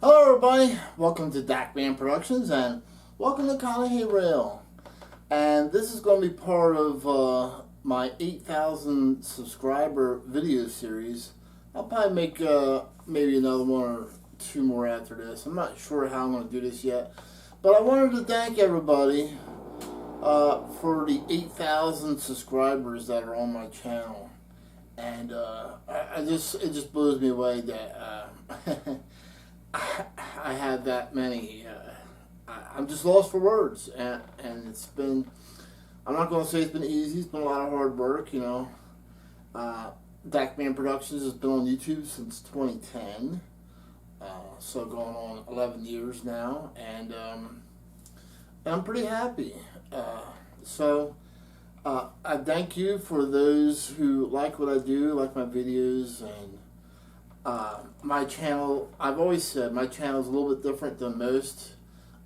Hello everybody, welcome to Dakman Productions and welcome to Conahee Rail. And this is going to be part of my 8,000 subscriber video series. I'll probably make maybe another one or two more after this. I'm not sure how I'm going to do this yet. But I wanted to thank everybody for the 8,000 subscribers that are on my channel. And it just blows me away that I have that many. I'm just lost for words, and it's been. I'm not going to say it's been easy. It's been a lot of hard work, you know. Dakman Productions has been on YouTube since 2010, so going on 11 years now, and I'm pretty happy. I thank you for those who like what I do, like my videos, and my channel. I've always said my channel is a little bit different than most.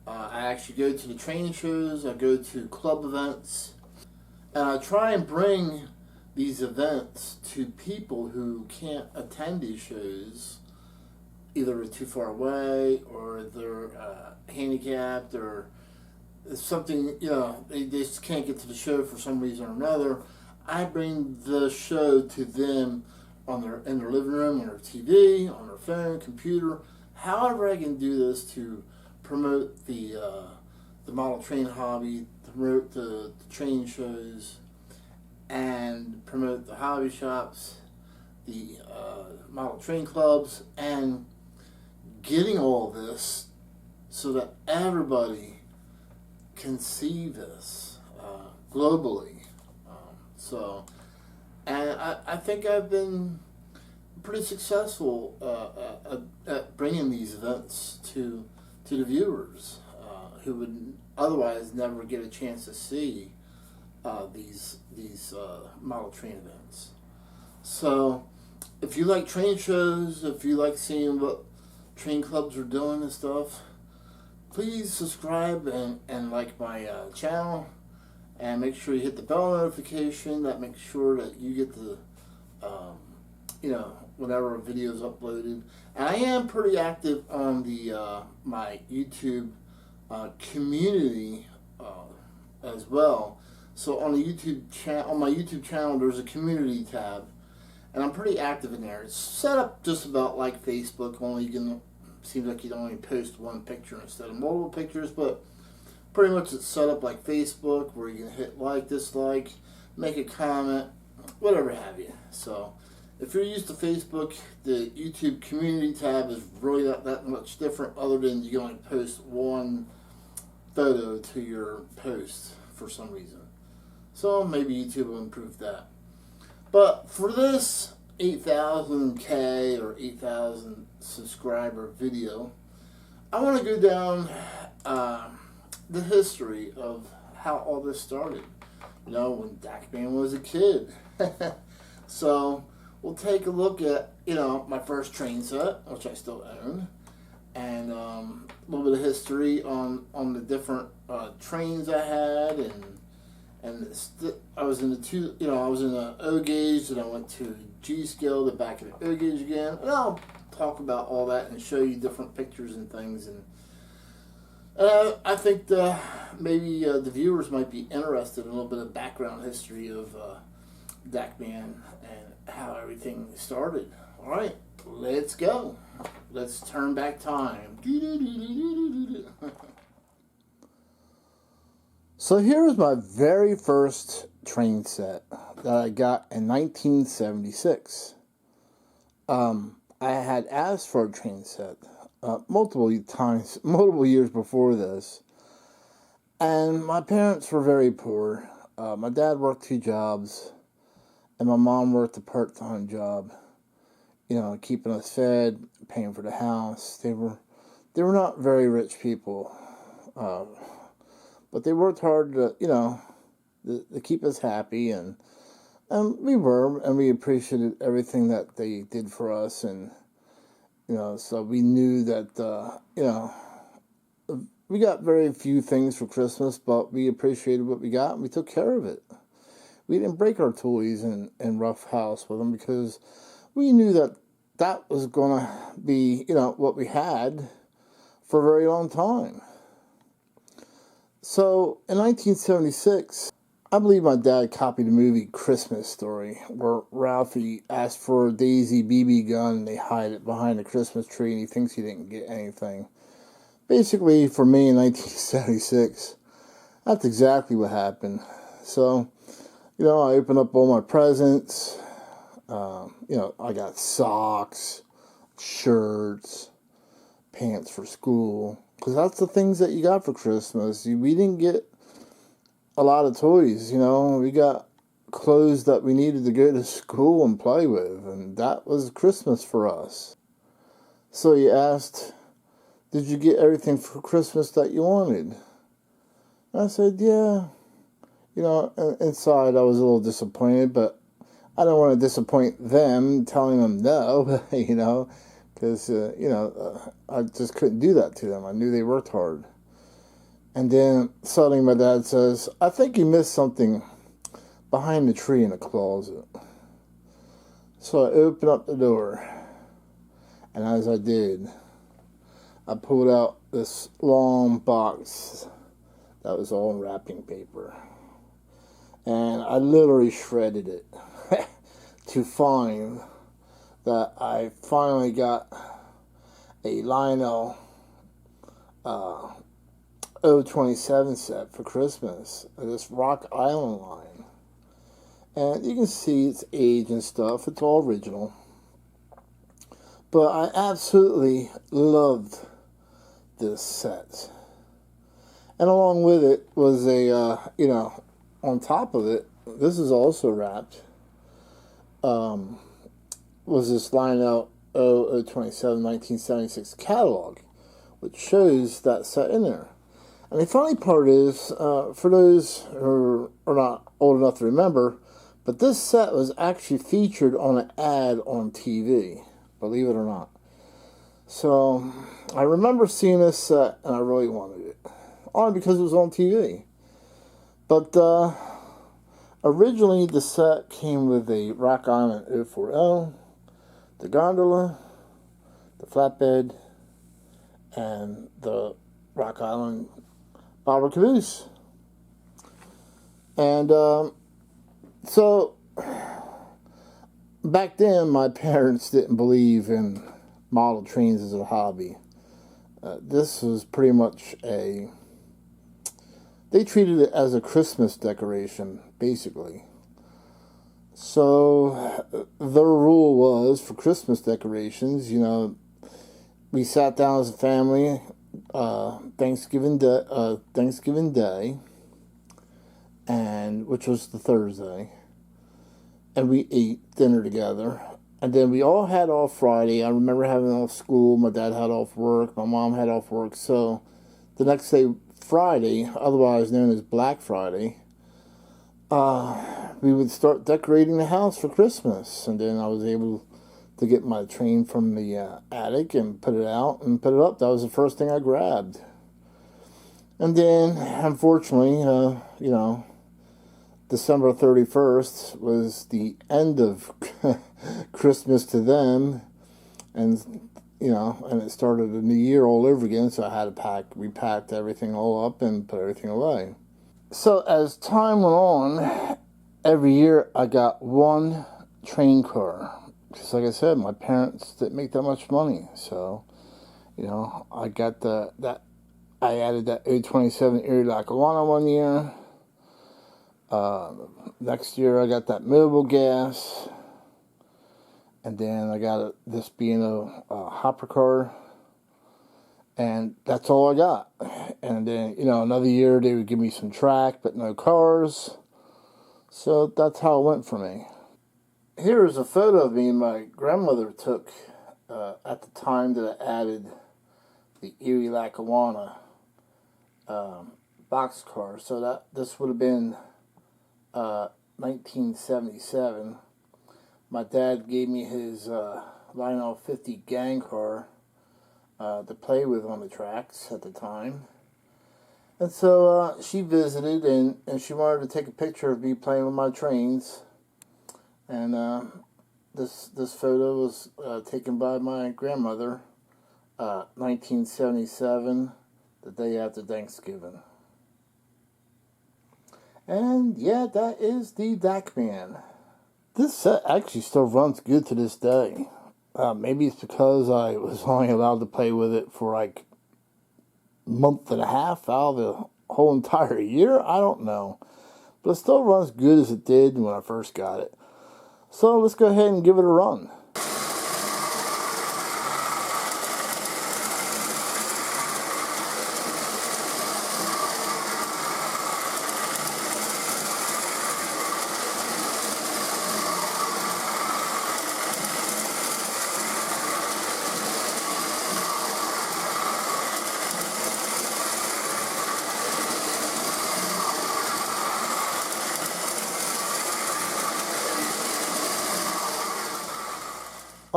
I actually go to the training shows, I go to club events, and I try and bring these events to people who can't attend these shows. Either they're too far away, or they're handicapped, or something, you know, they just can't get to the show for some reason or another. I bring the show to them in their living room, on their TV, on their phone, computer, however I can do this to promote the model train hobby, promote the train shows, and promote the hobby shops, the model train clubs, and getting all this so that everybody can see this globally. And I think I've been pretty successful at bringing these events to the viewers who would otherwise never get a chance to see these model train events. So if you like train shows, if you like seeing what train clubs are doing and stuff, please subscribe and like my channel, and make sure you hit the bell notification. That makes sure that you get the whenever a video is uploaded. And I am pretty active on the my YouTube community as well. So on the on my YouTube channel, there's a community tab, and I'm pretty active in there. It's set up just about like Facebook, only you can. Seems like you'd only post one picture instead of multiple pictures, but pretty much it's set up like Facebook, where you can hit like, dislike, make a comment, whatever have you. So if you're used to Facebook, the YouTube community tab is really not that much different, other than you can only post one photo to your post for some reason. So maybe YouTube will improve that. But for this 8,000K or 8,000 subscriber video, I want to go down the history of how all this started. You know, when Dakman was a kid. So we'll take a look at, you know, my first train set, which I still own, and a little bit of history on the different trains I had, and I was in I was in the O gauge, and I went to G scale, then back in the O gauge again, and I'll talk about all that and show you different pictures and things. And I think maybe the viewers might be interested in a little bit of background history of Dakman and how everything started. All right, let's go. Let's turn back time. So here's my very first train set that I got in 1976. I had asked for a train set multiple years before this, and my parents were very poor. My dad worked 2 jobs, and my mom worked a part-time job, you know, keeping us fed, paying for the house. They were not very rich people. But they worked hard to, you know, to keep us happy, and we appreciated everything that they did for us, and, you know, so we knew that, you know, we got very few things for Christmas, but we appreciated what we got, and we took care of it. We didn't break our toys and rough house with them, because we knew that was going to be, you know, what we had. for a very long time. So, in 1976, I believe my dad copied the movie Christmas Story, where Ralphie asked for a Daisy BB gun and they hide it behind the Christmas tree and he thinks he didn't get anything. Basically, for me in 1976, that's exactly what happened. So, I opened up all my presents. I got socks, shirts, pants for school. Because that's the things that you got for Christmas. We didn't get a lot of toys, We got clothes that we needed to go to school and play with. And that was Christmas for us. So you asked, did you get everything for Christmas that you wanted? And I said, yeah. Inside I was a little disappointed, but I don't want to disappoint them telling them no, because, I just couldn't do that to them. I knew they worked hard. And then suddenly my dad says, I think you missed something behind the tree in the closet. So I opened up the door, and as I did, I pulled out this long box that was all in wrapping paper. And I literally shredded it to find that I finally got a Lionel 027 set for Christmas, this Rock Island line. And you can see its age and stuff. It's all original. But I absolutely loved this set. And along with it was on top of it, this is also wrapped, was this Lionel 027 1976 catalog, which shows that set in there. And the funny part is, for those who are not old enough to remember, but this set was actually featured on an ad on TV, believe it or not. So, I remember seeing this set, and I really wanted it. Only because it was on TV. But originally the set came with a Rock Island 040, the gondola, the flatbed, and the Rock Island bobber caboose. And so back then my parents didn't believe in model trains as a hobby. This was pretty much they treated it as a Christmas decoration, basically. So their rule was, for Christmas decorations, we sat down as a family Thanksgiving Day, and which was the Thursday, and we ate dinner together. And then we all had off Friday. I remember having off school. My dad had off work. My mom had off work. So the next day, Friday, otherwise known as Black Friday, we would start decorating the house for Christmas. And then I was able to get my train from the attic and put it out and put it up. That was the first thing I grabbed. And then, unfortunately, December 31st was the end of Christmas to them. And and it started a new year all over again, so I had to repacked everything all up and put everything away. So as time went on, every year I got one train car. Because like I said, my parents didn't make that much money. So, I got I added that 027 Erie Lackawanna one year. Next year I got that Mobile Gas. And then I got this being a hopper car. And that's all I got. And then, another year they would give me some track, but no cars. So that's how it went for me. Here is a photo of me my grandmother took at the time that I added the Erie Lackawanna boxcar. So this would have been 1977. My dad gave me his Lionel 50 gang car to play with on the tracks at the time. And so she visited and she wanted to take a picture of me playing with my trains. And this photo was taken by my grandmother 1977, the day after Thanksgiving. And yeah, that is the Dakman. This set actually still runs good to this day. Maybe it's because I was only allowed to play with it for like a month and a half out of the whole entire year. I don't know. But it still runs good as it did when I first got it. So let's go ahead and give it a run.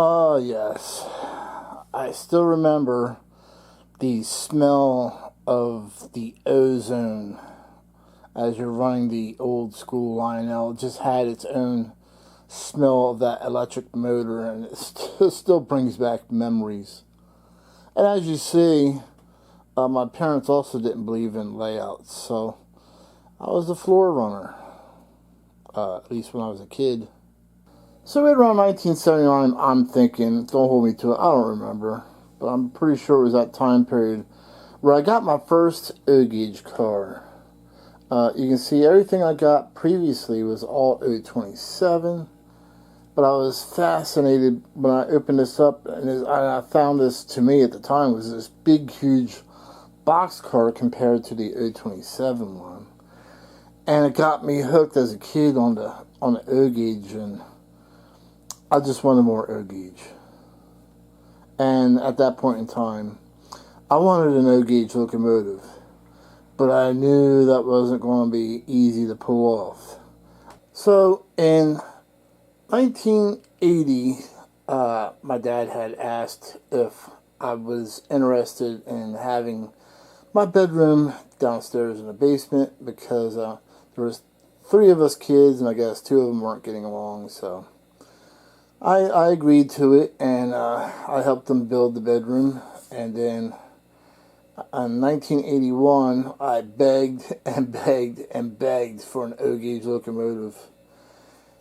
Oh, yes. I still remember the smell of the ozone as you're running the old school Lionel. It just had its own smell of that electric motor, and it still brings back memories. And as you see, my parents also didn't believe in layouts, so I was a floor runner, at least when I was a kid. So right around 1979, I'm thinking, don't hold me to it, I don't remember, but I'm pretty sure it was that time period where I got my first O-gauge car. You can see everything I got previously was all O27, but I was fascinated when I opened this up, and I found this, to me at the time, was this big, huge box car compared to the O27 one. And it got me hooked as a kid on the O-gauge, and I just wanted more O-gauge. And at that point in time, I wanted an O-gauge locomotive, but I knew that wasn't going to be easy to pull off. So in 1980, my dad had asked if I was interested in having my bedroom downstairs in the basement, because there was 3 of us kids, and I guess 2 of them weren't getting along, so I agreed to it, and I helped them build the bedroom. And then in 1981, I begged and begged and begged for an O-gauge locomotive.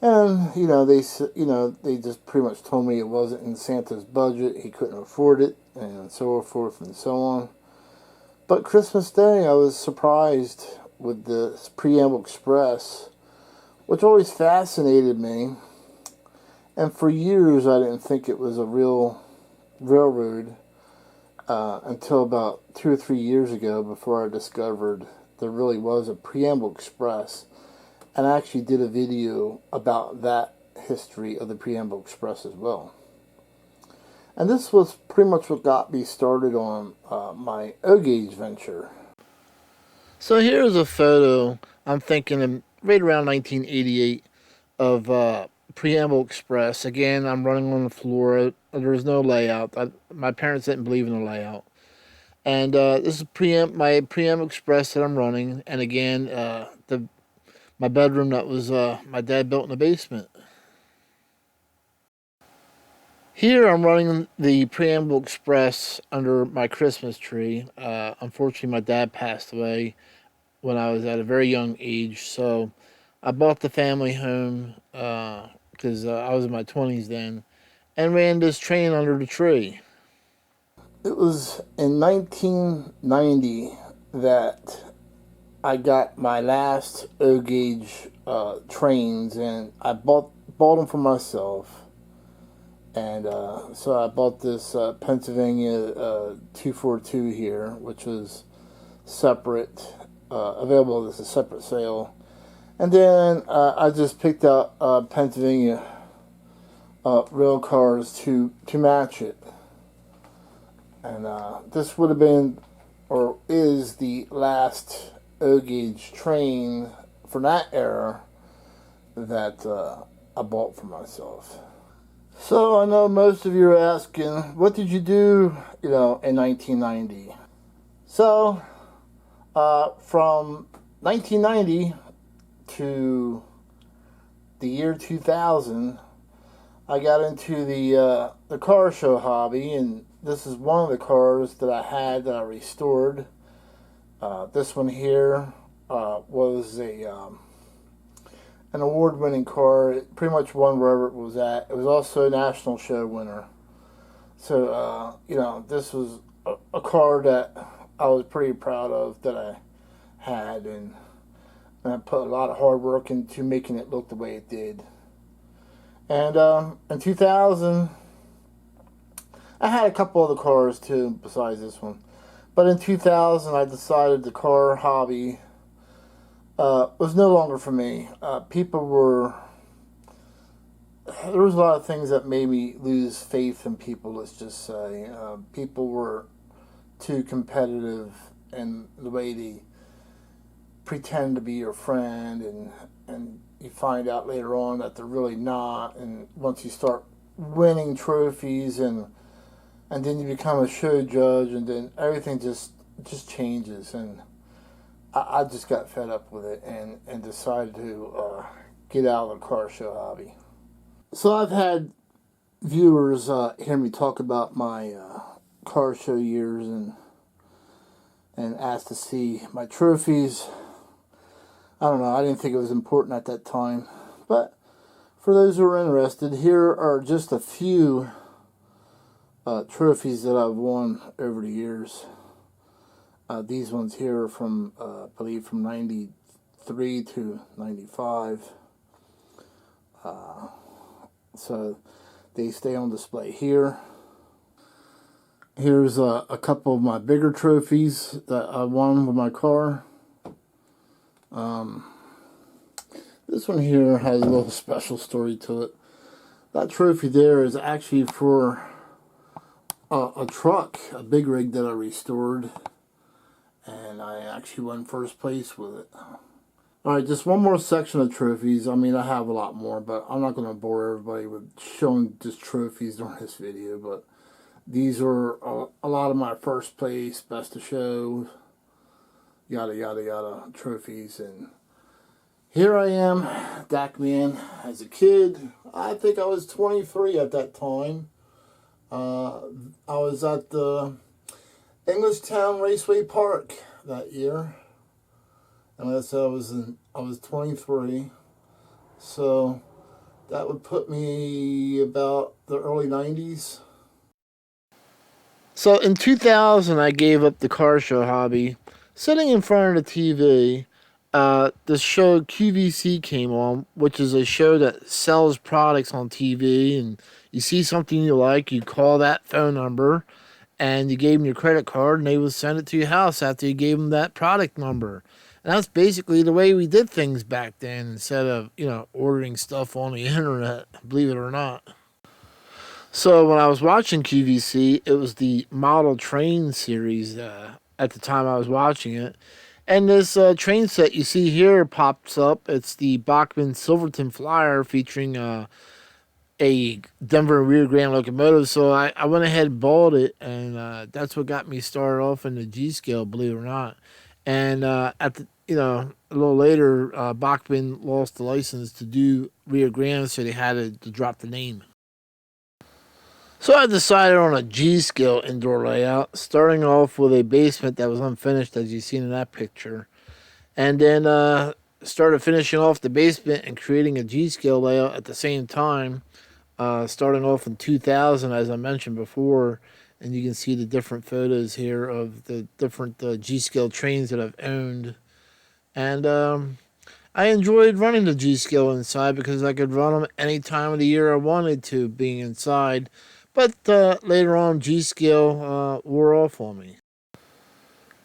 And, they just pretty much told me it wasn't in Santa's budget, he couldn't afford it, and so forth and so on. But Christmas Day, I was surprised with the Preamble Express, which always fascinated me. And for years, I didn't think it was a real railroad until about 2 or 3 years ago, before I discovered there really was a Preamble Express. And I actually did a video about that history of the Preamble Express as well. And this was pretty much what got me started on my O-gauge venture. So here's a photo, I'm thinking right around 1988, of Preamble Express. Again, I'm running on the floor. There's no layout. My parents didn't believe in the layout. And this is my Preamble Express that I'm running. And again, my bedroom that was my dad built in the basement. Here I'm running the Preamble Express under my Christmas tree. Unfortunately, my dad passed away when I was at a very young age, so I bought the family home because I was in my 20s then, and ran this train under the tree. It was in 1990 that I got my last O-gauge trains, and I bought them for myself. And so I bought this Pennsylvania 242 here, which was separate, available as a separate sale. And then I just picked out Pennsylvania rail cars to match it. And this would have been, or is, the last O-gauge train from that era that I bought for myself. So I know most of you are asking, what did you do, in 1990? So, from 1990 to the year 2000, I got into the car show hobby, and this is one of the cars that I had that I restored. This one here was an award-winning car. It pretty much won wherever it was at. It was also a national show winner. So, this was a car that I was pretty proud of that I had, and I put a lot of hard work into making it look the way it did. And in 2000, I had a couple other cars too besides this one. But in 2000, I decided the car hobby was no longer for me. There was a lot of things that made me lose faith in people, let's just say. People were too competitive in the way they pretend to be your friend, and you find out later on that they're really not. And once you start winning trophies, and then you become a show judge, and then everything just changes. And I just got fed up with it and decided to get out of the car show hobby. So I've had viewers hear me talk about my car show years and ask to see my trophies. I don't know, I didn't think it was important at that time. But for those who are interested, here are just a few trophies that I've won over the years. These ones here are from, I believe, from 93 to 95. So they stay on display here. Here's a couple of my bigger trophies that I won with my car. This one here has a little special story to it. That trophy there is actually for a truck, a big rig that I restored, and I actually won first place with it. Alright, just one more section of trophies. I mean, I have a lot more, but I'm not going to bore everybody with showing just trophies during this video. But these are a lot of my first place, best of show, yada yada yada trophies. And here I am, Dakman, as a kid. I think I was 23 at that time. I was at the Englishtown Raceway Park that year. And I said I was 23, so that would put me about the early 90s. So in 2000, I gave up the car show hobby. Sitting in front of the TV, the show QVC came on, which is a show that sells products on TV, and you see something you like, you call that phone number, and you gave them your credit card, and they would send it to your house after you gave them that product number. And that's basically the way we did things back then, instead of, ordering stuff on the internet, believe it or not. So when I was watching QVC, it was the model train series at the time I was watching it. And this train set you see here pops up. It's the Bachmann Silverton Flyer featuring a Denver Rear Grand locomotive. So I went ahead and bought it, and that's what got me started off in the G scale, believe it or not. And a little later, Bachmann lost the license to do Rear Grand, so they had to drop the name. So I decided on a G scale indoor layout, starting off with a basement that was unfinished, as you've seen in that picture, and then started finishing off the basement and creating a G scale layout at the same time. Starting off in 2000, as I mentioned before. And you can see the different photos here of the different G-scale trains that I've owned. And I enjoyed running the G-scale inside because I could run them any time of the year I wanted to, being inside. But later on, G-scale wore off on me.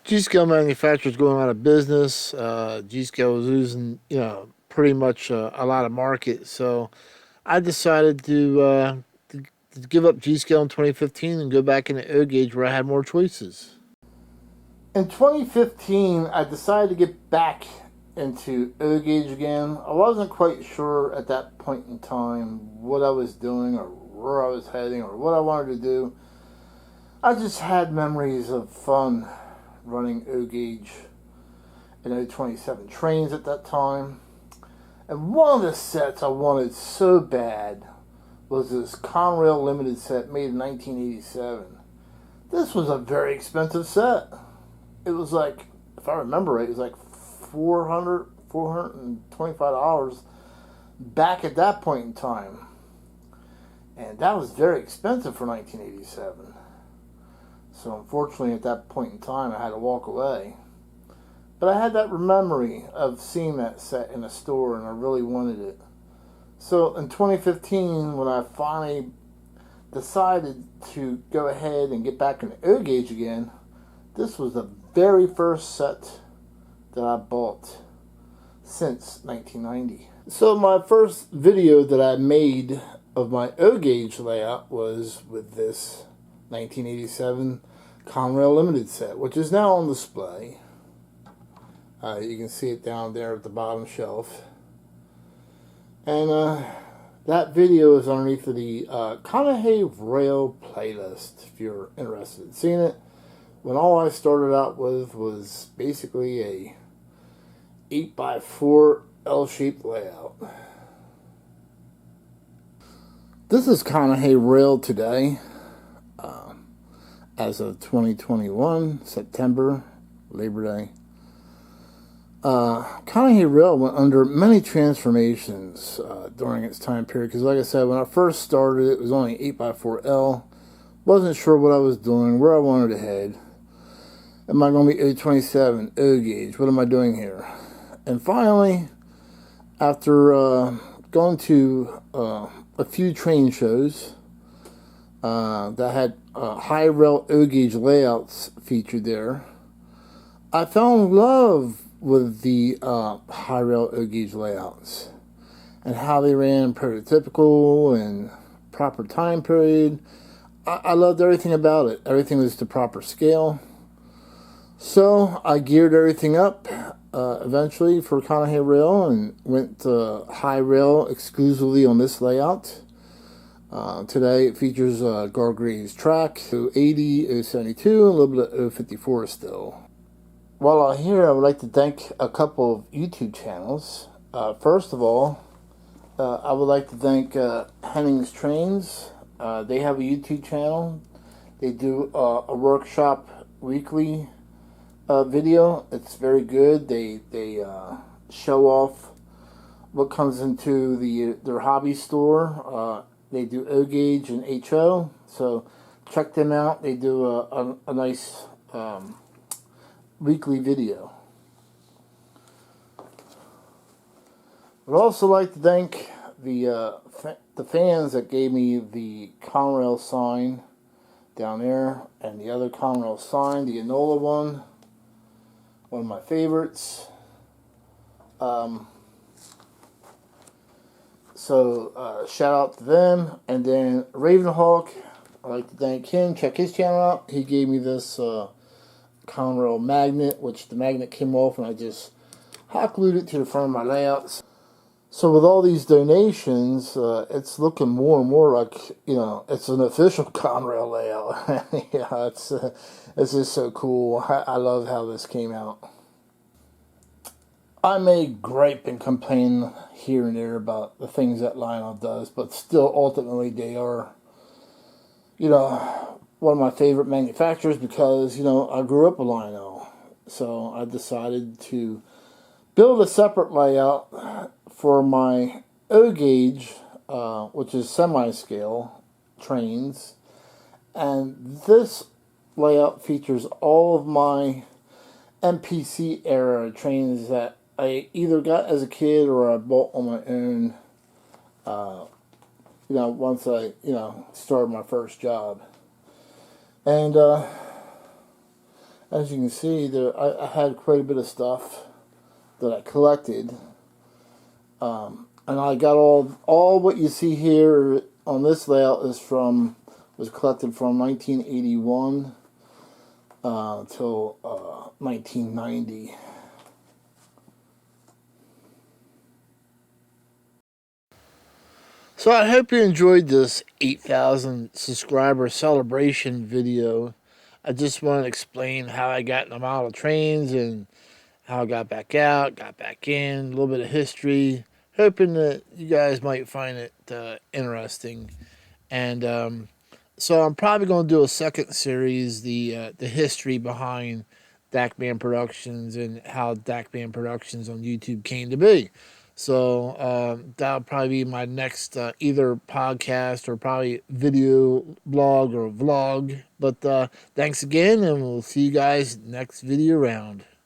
G-scale manufacturers going out of business. G-scale was losing, pretty much a lot of market. So I decided to give up G-scale in 2015 and go back into O-gauge where I had more choices. In 2015, I decided to get back into O-gauge again. I wasn't quite sure at that point in time what I was doing or where I was heading or what I wanted to do. I just had memories of fun running O-gauge and O27 trains at that time. And one of the sets I wanted so bad was this Conrail Limited set made in 1987. This was a very expensive set. It was like, if I remember right, it was like $425 back at that point in time. And that was very expensive for 1987. So unfortunately at that point in time I had to walk away. But I had that memory of seeing that set in a store and I really wanted it. So in 2015, when I finally decided to go ahead and get back into O gauge again, this was the very first set that I bought since 1990. So my first video that I made of my O gauge layout was with this 1987 Conrail Limited set, which is now on display. You can see it down there at the bottom shelf. And that video is underneath of the Conrail Rail playlist, if you're interested in seeing it. When all I started out with was basically a 8x4 L-shaped layout. This is Conrail Rail today, as of 2021, September, Labor Day. Conrail Rail went under many transformations during its time period, because like I said, when I first started it was only 8x4L. Wasn't sure what I was doing, where I wanted to head. Am I going to be O27, O gauge? What am I doing here? And finally, after going to a few train shows that had high rail O gauge layouts featured there, I fell in love with the high rail O gauge layouts and how they ran prototypical and proper time period. I loved everything about it. Everything was to proper scale. So I geared everything up eventually for Conrail Rail and went to high rail exclusively on this layout. Today it features Gargraves track, 080, 072, and a little bit of 054 still. While I'm here, I would like to thank a couple of YouTube channels. First of all, I would like to thank Henning's Trains. They have a YouTube channel. They do a workshop weekly video. It's very good. They show off what comes into their hobby store. They do O gauge and HO, so check them out. They do a nice weekly video. I'd also like to thank the fans that gave me the Conrail sign down there and the other Conrail sign, the Enola one of my favorites. So shout out to them. And then Ravenhawk, I'd like to thank him. Check his channel out. He gave me this Conrail magnet, which the magnet came off and I just hot glued it to the front of my layouts. So with all these donations, it's looking more and more like, it's an official Conrail layout. Yeah, it's just so cool. I love how this came out. I may gripe and complain here and there about the things that Lionel does, but still, ultimately, they are, one of my favorite manufacturers because, I grew up with Lionel. So I decided to build a separate layout for my O gauge, which is semi-scale trains. And this layout features all of my MPC era trains that I either got as a kid or I bought on my own, once I, started my first job. And as you can see, I had quite a bit of stuff that I collected. And I got all what you see here on this layout was collected from 1981 till 1990. So I hope you enjoyed this 8,000 subscriber celebration video. I just want to explain how I got in the model trains and how I got back out, got back in, a little bit of history. Hoping that you guys might find it interesting. And So I'm probably going to do a second series, the history behind Dakman Productions and how Dakman Productions on YouTube came to be. So that'll probably be my next either podcast or probably video blog or vlog. But thanks again, and we'll see you guys next video round.